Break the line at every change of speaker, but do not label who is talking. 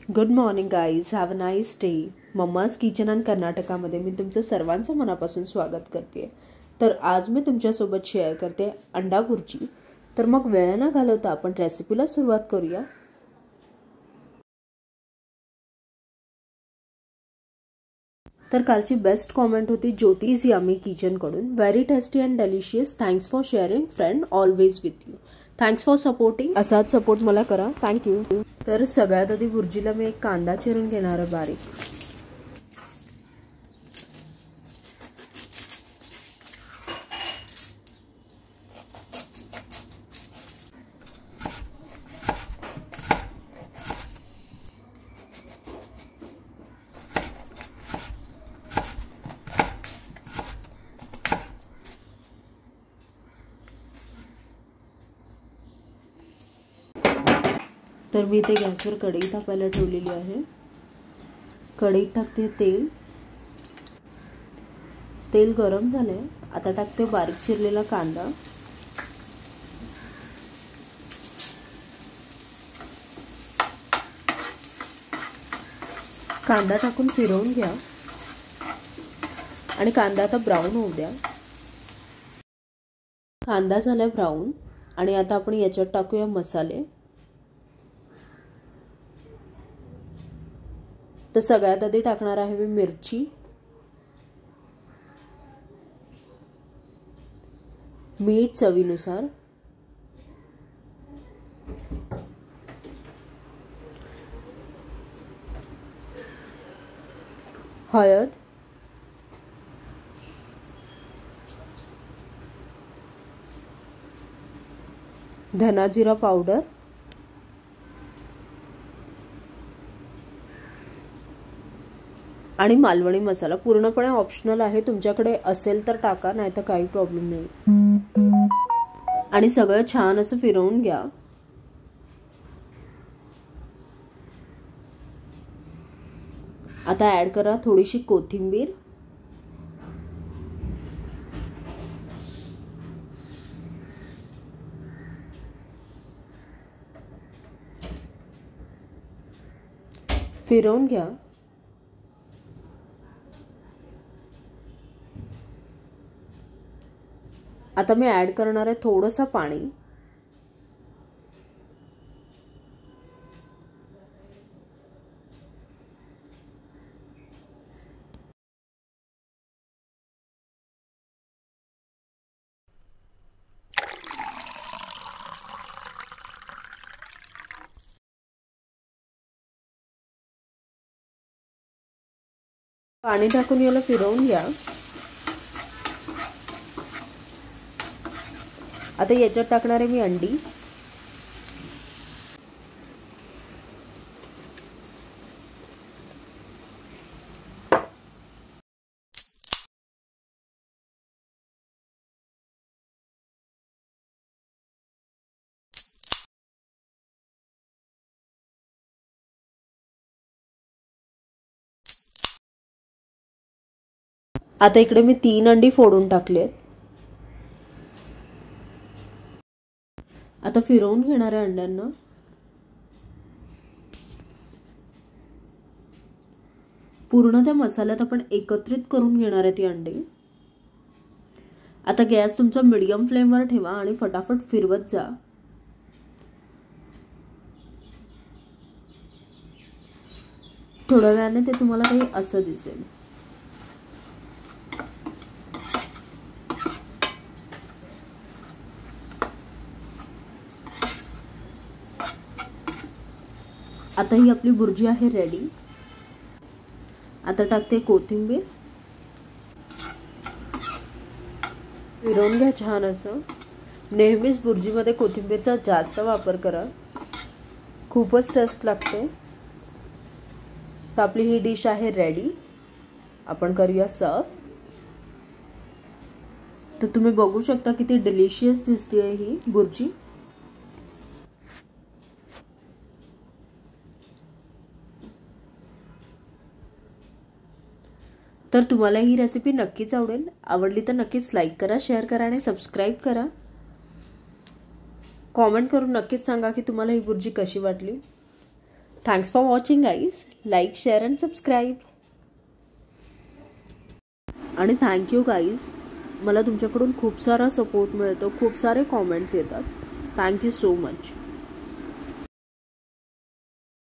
Good morning guys, have a nice day. Mamma's kitchen and कर्नाटकामध्ये मी तुमचं सर्वांचं मनापासून स्वागत करते. तर आज मी तुमच्यासोबत शेअर करते अंडा भुर्जी. तर मग वेळ न घालवता आपण रेसिपीला सुरुवात करूया. तर कालची बेस्ट कॉमेंट होती ज्योतिज यमी किचनकडून. Very tasty and delicious. Thanks for sharing friend, always with you. Thanks for supporting. असाच सपोर्ट मला करा. थँक्यू. तर सगळ्यात आधी भुर्जीला मी एक कांदा चिरून घेणार आहे बारीक. तर मी इथे गॅसवर कढई तापायला ठेवलेली आहे. कढईत टाकते तेल. तेल गरम झाले. आता टाकते बारीक चिरलेला कांदा. कांदा टाकून फिरवून घ्या आणि कांदा आता ब्राऊन होऊ द्या. कांदा झाला ब्राऊन आणि आता आपण याच्यात टाकूया मसाले. तर सगळ्यात आधी टाकणार आहे मी मिरची, मीठ चवीनुसार, हळद, धना जिरा पावडर, आणि मालवणी मसाला. पूर्णपणे ऑप्शनल आहे, तुमच्याकडे असेल तर टाका, नाही तर काही प्रॉब्लेम नाही. आणि सगळं छान असं फिरवून घ्या. आता ऍड करा थोडीशी कोथिंबीर, फिरवून घ्या. आता मी ऍड करणार आहे थोडंसं पाणी. पाणी टाकून याला फिरवून घ्या. आता याच्यात टाकणार आहे मी अंडी. आता इकडे मी 3 अंडी फोडून टाकलेत. आता फिरवून घेणार आहे अंड्यांना. पूर्ण त्या मसाल्यात आपण एकत्रित करून घेणार आहे ती अंडी. आता गॅस तुमचा मीडियम फ्लेमवर ठेवा आणि फटाफट फिरवत जा. थोड्या वेळाने ते तुम्हाला काही असं दिसेल. आता ही आपली भुर्जी आहे रेडी. आता टाकते कोथिंबीर. फिरवून घ्या छान असं. नेहमीच भुर्जीमध्ये कोथिंबीरचा जास्त वापर करा, खूपच टेस्ट लागते. तर आपली ही डिश आहे रेडी. आपण करूया सर्व. तर तुम्ही बघू शकता किती डिलिशियस दिसते ही भुर्जी. तर तुम्हाला ही रेसिपी नक्कीच आवडेल. आवडली तर नक्कीच लाईक करा, शेअर करा आणि सबस्क्राईब करा. कॉमेंट करून नक्कीच सांगा की तुम्हाला ही भुर्जी कशी वाटली. Thanks for watching guys. Like, share and subscribe. आणि थँक्यू गाईज, मला तुमच्याकडून खूप सारा सपोर्ट मिळतो, खूप सारे कॉमेंट्स येतात. Thank you so much.